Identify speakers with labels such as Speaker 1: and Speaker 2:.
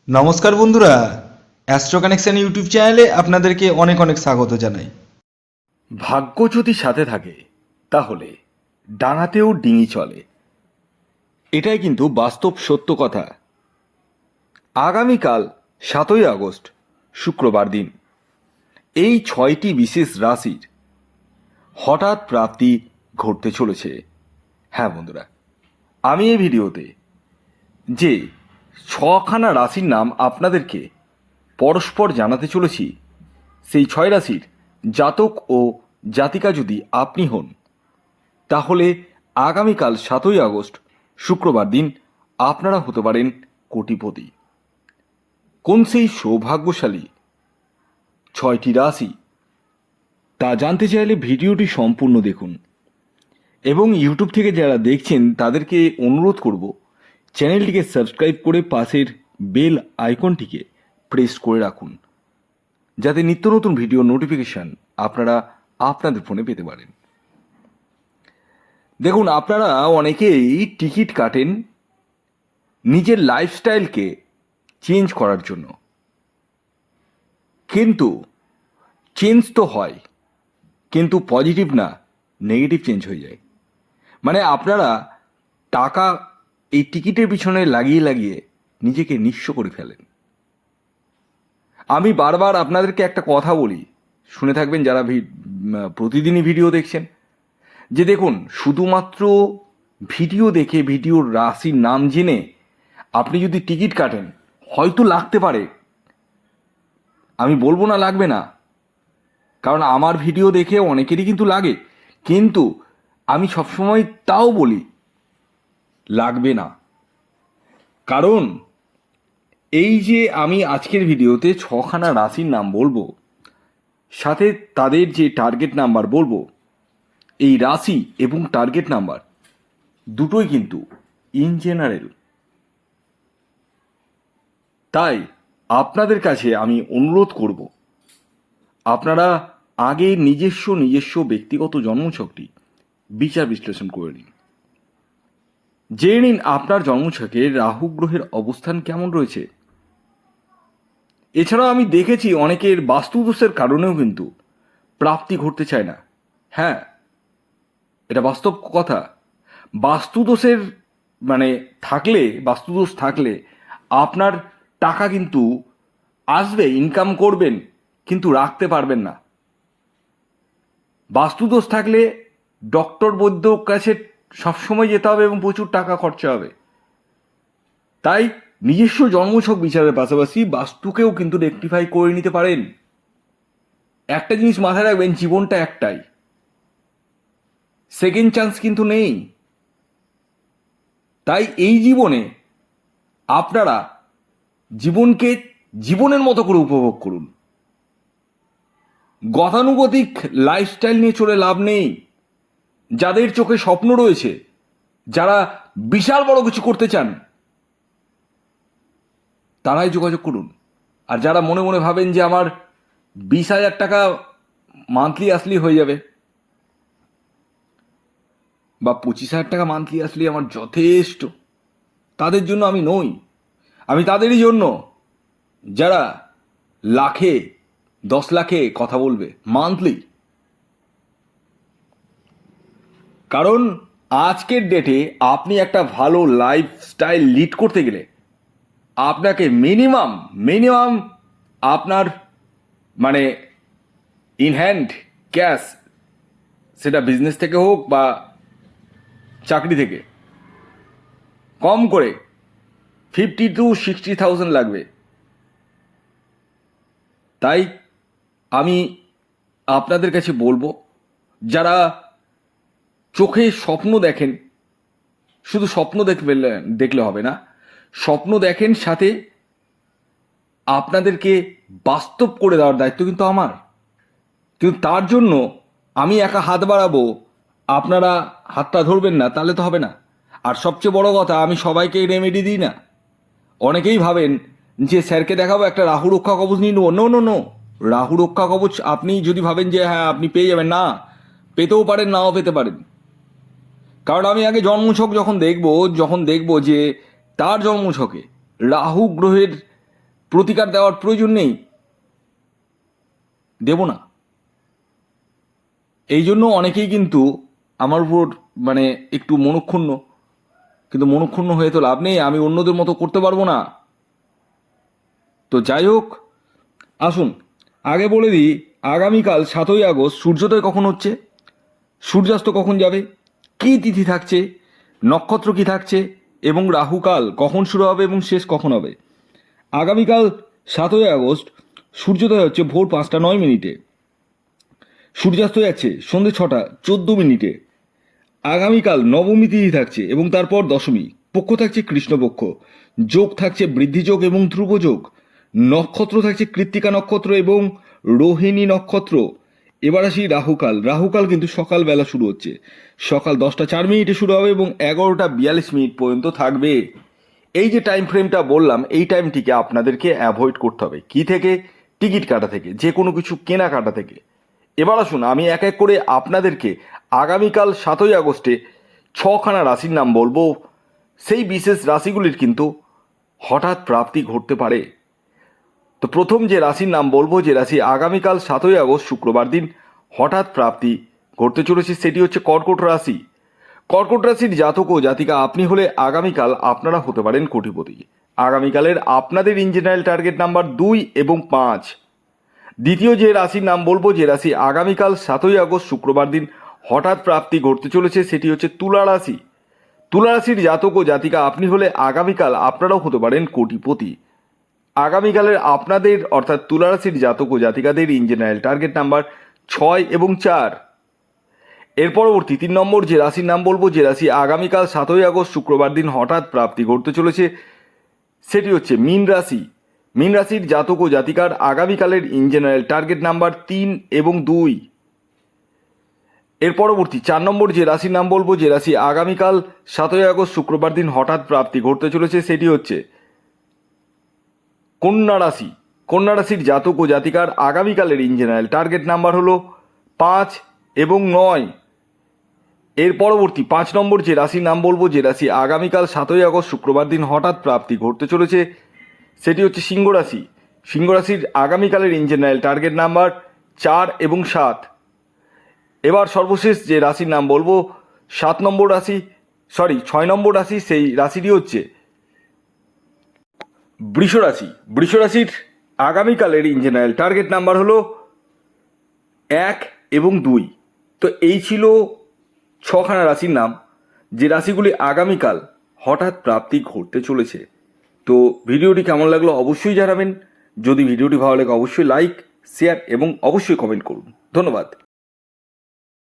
Speaker 1: নমস্কার বন্ধুরা, astro connection YouTube চ্যানেলে আপনাদেরকে অনেক অনেক স্বাগত জানাই।
Speaker 2: ভাগ্য যদি সাথে থাকে তাহলে ডাঙাতেও ডিঙি চলে, এটাই কিন্তু বাস্তব সত্য কথা। আগামীকাল 7ই আগস্ট শুক্রবার দিন এই 6টি বিশেষ রাশির হঠাৎ প্রাপ্তি ঘটতে চলেছে। হ্যাঁ বন্ধুরা, আমি এই ভিডিওতে যে 6খানা রাশির নাম আপনাদেরকে পরস্পর জানাতে চলেছি, সেই 6 রাশির জাতক ও জাতিকা যদি আপনি হন তাহলে আগামীকাল 7ই আগস্ট শুক্রবার দিন আপনারা হতে পারেন কোটিপতি। কোন সেই সৌভাগ্যশালী 6টি রাশি তা জানতে চাইলে ভিডিওটি সম্পূর্ণ দেখুন, এবং ইউটিউব থেকে যারা দেখছেন তাদেরকে অনুরোধ করব চ্যানেলটিকে সাবস্ক্রাইব করে পাশের বেল আইকনটিকে প্রেস করে রাখুন, যাতে নিত্য নতুন ভিডিও নোটিফিকেশান আপনারা আপনাদের ফোনে পেতে পারেন। দেখুন, আপনারা অনেকেই টিকিট কাটেন নিজের লাইফস্টাইলকে চেঞ্জ করার জন্য, কিন্তু চেঞ্জ তো হয়, কিন্তু পজিটিভ না, নেগেটিভ চেঞ্জ হয়ে যায়। মানে আপনারা টাকা এই টিকিটের পিছনে লাগিয়ে লাগিয়ে নিজেকে নিঃস্ব করে ফেলেন। আমি বারবার আপনাদেরকে একটা কথা বলি, শুনে থাকবেন যারা প্রতিদিনই ভিডিও দেখছেন, যে দেখুন, শুধুমাত্র ভিডিও দেখে ভিডিওর রাশির নাম জেনে আপনি যদি টিকিট কাটেন, হয়তো লাগতে পারে, আমি বলবো না লাগবে না, কারণ আমার ভিডিও দেখে অনেকেরই কিন্তু লাগে, কিন্তু আমি সবসময় তাও বলি লাগবে না। কারণ এই যে আমি আজকের ভিডিওতে 6খানা রাশির নাম বলবো, সাথে তাদের যে টার্গেট নাম্বার বলবো, এই রাশি এবং টার্গেট নাম্বার দুটোই কিন্তু ইন জেনারেল। তাই আপনাদের কাছে আমি অনুরোধ করব, আপনারা আগে নিজস্ব ব্যক্তিগত জন্মছকটি বিচার বিশ্লেষণ করে নিন। জেনে নিন আপনার জন্মছকে রাহু গ্রহের অবস্থান কেমন রয়েছে। এছাড়াও আমি দেখেছি অনেকের বাস্তুদোষের কারণেও কিন্তু প্রাপ্তি ঘটতে চায় না। হ্যাঁ, এটা বাস্তব কথা। বাস্তুদোষের মানে বাস্তুদোষ থাকলে আপনার টাকা কিন্তু আসবে, ইনকাম করবেন, কিন্তু রাখতে পারবেন না। বাস্তুদোষ থাকলে ডক্টর বৈদ্যর কাছে সবসময় যেতে হবে এবং প্রচুর টাকা খরচা হবে। তাই নিজস্ব জন্মছক বিচারের পাশাপাশি বাস্তুকেও কিন্তু রেকটিফাই করে নিতে পারেন। একটা জিনিস মাথায় রাখবেন, জীবনটা একটাই, সেকেন্ড চান্স কিন্তু নেই। তাই এই জীবনে আপনারা জীবনকে জীবনের মতো করে উপভোগ করুন। গতানুগতিক লাইফস্টাইল নিয়ে চলে লাভ নেই। যাদের চোখে স্বপ্ন রয়েছে, যারা বিশাল বড় কিছু করতে চান, তারাই যোগাযোগ করুন। আর যারা মনে মনে ভাবেন যে আমার 20,000 টাকা মান্থলি আসলেই হয়ে যাবে, বা 25,000 টাকা মান্থলি আসলেই আমার যথেষ্ট, তাদের জন্য আমি নই। আমি তাদেরই জন্য যারা লাখে 10 লাখে কথা বলবে মান্থলি। কারণ আজকের ডেটে আপনি একটা ভালো লাইফস্টাইল লিড করতে গেলে আপনাকে মিনিমাম আপনার মানে ইন হ্যান্ড ক্যাশ, সেটা বিজনেস থেকে হোক বা চাকরি থেকে, কম করে 50 to 60,000 লাগবে। তাই আমি আপনাদের কাছে বলবো, যারা চোখে স্বপ্ন দেখেন, শুধু স্বপ্ন দেখলে হবে না, স্বপ্ন দেখেন, সাথে আপনাদেরকে বাস্তব করে দেওয়ার দায়িত্ব কিন্তু আমার। কিন্তু তার জন্য আমি একা হাত বাড়াবো, আপনারা হাতটা ধরবেন না, তাহলে তো হবে না। আর সবচেয়ে বড় কথা, আমি সবাইকে রেমেডি দিই না। অনেকেই ভাবেন যে স্যারকে দেখাবো একটা রাহু রক্ষা কবচ নিয়ে নেবো। নো নো নো, রাহু রক্ষা কবচ আপনি যদি ভাবেন যে হ্যাঁ আপনি পেয়ে যাবেন, না, পেতেও পারেন, নাও পেতে পারেন। কারণ আমি আগে জন্মছক যখন দেখব যে তার জন্মছকে রাহু গ্রহের প্রতিকার দেওয়ার প্রয়োজন নেই, দেব না। এই জন্য অনেকেই কিন্তু আমার উপর একটু মনক্ষুণ্ণ, কিন্তু মনক্ষুণ্ণ হয়ে তো লাভ নেই, আমি অন্যদের মতো করতে পারবো না। তো যাই হোক, আসুন আগে বলে দিই, আগামীকাল 7ই আগস্ট সূর্যোদয় কখন হচ্ছে, সূর্যাস্ত কখন যাবে, কী তিথি থাকছে, নক্ষত্র কি থাকছে, এবং রাহুকাল কখন শুরু হবে এবং শেষ কখন হবে। আগামীকাল 7ই আগস্ট সূর্যোদয় হচ্ছে ভোর 5টা 9 মিনিটে, সূর্যাস্ত যাচ্ছে সন্ধ্যে 6টা 14 মিনিটে। আগামীকাল নবমী তিথি থাকছে এবং তারপর দশমী, পক্ষ থাকছে কৃষ্ণপক্ষ, যোগ থাকছে বৃদ্ধিযোগ এবং ধ্রুবযোগ, নক্ষত্র থাকছে কৃত্তিকা নক্ষত্র এবং রোহিণী নক্ষত্র। এবার আসি রাহুকাল। রাহুকাল কিন্তু সকালবেলা শুরু হচ্ছে, সকাল 10টা 4 মিনিটে শুরু হবে এবং 11টা 42 মিনিট পর্যন্ত থাকবে। এই যে টাইম ফ্রেমটা বললাম, এই টাইমটিকে আপনাদেরকে অ্যাভয়েড করতে হবে। কি থেকে? টিকিট কাটা থেকে, যে কোনো কিছু কেনাকাটা থেকে। এবার আসুন আমি এক এক করে আপনাদেরকে আগামীকাল 7ই আগস্টে 6খানা রাশির নাম বলবো। সেই বিশেষ রাশিগুলির কিন্তু হঠাৎ প্রাপ্তি ঘটতে পারে। তো প্রথম যে রাশির নাম বলবো, যে রাশি আগামীকাল 7ই আগস্ট শুক্রবার দিন হঠাৎ প্রাপ্তি ঘটতে চলেছে, সেটি হচ্ছে কর্কট রাশি। কর্কট রাশির জাতক ও জাতিকা আপনি হলে আগামীকাল আপনারা হতে পারেন কোটিপতি। আগামীকালের আপনাদের ইঞ্জিনিয়ারিং টার্গেট নাম্বার 2 এবং 5। দ্বিতীয় যে রাশির নাম বলবো, যে রাশি আগামীকাল 7ই আগস্ট শুক্রবার দিন হঠাৎ প্রাপ্তি ঘটতে চলেছে, সেটি হচ্ছে তুলা রাশি। তুলা রাশির জাতক ও জাতিকা আপনি হলে আগামীকাল আপনারাও হতে পারেন কোটিপতি। আগামীকালের আপনাদের অর্থাৎ তুলা রাশির জাতক ও জাতিকাদের ইঞ্জিনিয়ারিং টার্গেট নাম্বার 6 এবং 4। এর পরবর্তী 3 নম্বর যে রাশির নাম বলবো, যে রাশি আগামীকাল 7ই আগস্ট শুক্রবার দিন হঠাৎ প্রাপ্তি ঘটতে চলেছে, সেটি হচ্ছে মীন রাশি। মীন রাশির জাতক ও জাতিকার আগামীকালের ইঞ্জিনিয়ারিং টার্গেট নাম্বার 3 এবং 2। এর পরবর্তী 4 নম্বর যে রাশির নাম বলবো, যে রাশি আগামীকাল 7ই আগস্ট শুক্রবার দিন হঠাৎ প্রাপ্তি ঘটতে চলেছে, সেটি হচ্ছে কন্যা রাশি। কন্যা রাশির জাতক ও জাতিকার আগামীকালের ইঞ্জিনিয়ারিং টার্গেট নাম্বার হলো 5 এবং 9। এর পরবর্তী 5 নম্বর যে রাশির নাম বলবো, যে রাশি আগামীকাল 7ই আগস্ট শুক্রবার দিন হঠাৎ প্রাপ্তি ঘটতে চলেছে, সেটি হচ্ছে সিংহ রাশি। সিংহ রাশির আগামীকালের ইঞ্জিনিয়ারিং টার্গেট নাম্বার 4 এবং 7। এবার সর্বশেষ যে রাশির নাম বলবো, 6 নম্বর রাশি, সেই রাশিটি হচ্ছে বৃষ রাশি। বৃষ রাশির আগামীকালের ইঞ্জিনিয়ারিং টার্গেট নাম্বার হলো 1 এবং 2। তো এই ছিল 6খানা রাশির নাম, যে রাশিগুলি আগামীকাল হঠাৎ প্রাপ্তি ঘটতে চলেছে। তো ভিডিওটি কেমন লাগলো অবশ্যই জানাবেন। যদি ভিডিওটি ভালো লাগে অবশ্যই লাইক, শেয়ার এবং অবশ্যই কমেন্ট করুন। ধন্যবাদ।